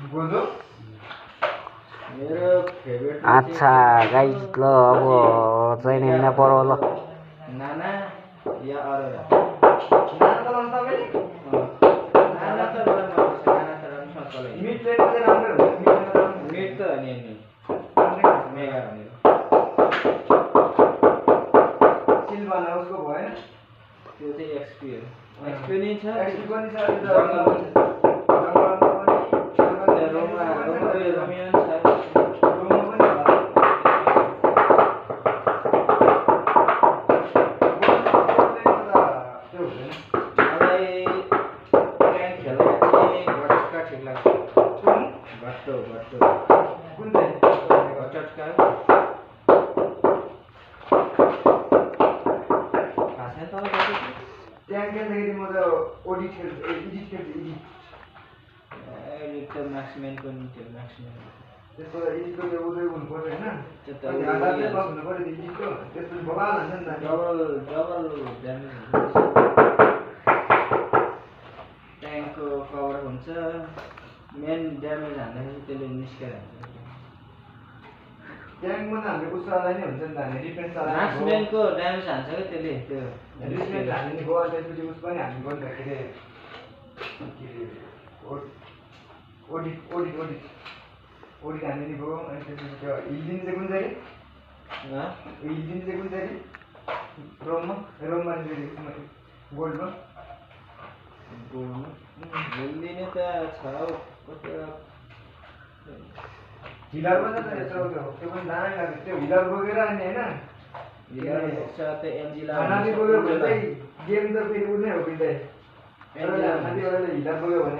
गोदो मेरो फेभरेट अच्छा गाइस ल अब चाहिँ हिँड्न पर्यो ल नाना या अरोरा नाना चलाउनु तपाईले नाना त मलाई मन पर्छ नाना चलाउनु सक्छ मिड ट्रेन चाहिँ राम्रो हुन्छ मिड त हो नि मेगा भनेको सिल्भाना उसको भएन त्यो चाहिँ एक्सपी हो एक्सपी नि छ एक्सपी पनि छ रोमा रोमियन छ रोमा पनि मलाई ट्याङ्क खेल्दा चाहिँ घटका ठिक लाग्छ घट्टो कुन चाहिँ घटका खासै त ट्याङ्क खेल्दाखेरि म त ओडिट खेल्छु एडिट खेल्छु एडिट त म्याक्सम्यानको निक्यो म्याक्सम्यान त्यसको एडिटको त्यो उदय हुनुपर्छ होइन त्यो त आधारले बस्नु पर्यो त्यो एडिटको त्यसपछि बबाल हुन्छ नि त डबल ड्यामेज ट्याङ्कको कभर हुन्छ मेन ड्यामेज हान्दाखेरि त्यसले निस्केर हुन्छ ट्याङ्कमा त हामीले उसलाई नै हुन्छ नि त हामी डिफेन्स म्याक्सम्यानको ड्यामेज हान्छ क्या त्यसले त्यो डिफेन्स हाल्ने गयो अनि त्यसपछि उस पनि हामी गर्नु के अरे ओडिट हाल्ने भयो अनि त्यसपछि त्यो हिल्दिन चाहिँ कुन चाहिँ हिल्दिन चाहिँ कुन चाहिँ रोममा गोल्डमा हिल्दिने त छ कतिवटा हिलर पनि त यत्रो त्यो पनि दामी लाग्छ त्यो हिलर बोकेर अनि होइन हिलर छ त्यो एन्जिला खानाले बोक्यो भने चाहिँ गेम त फेरि उ नै हो बिल्दै खानाले हिलर बोक्यो भने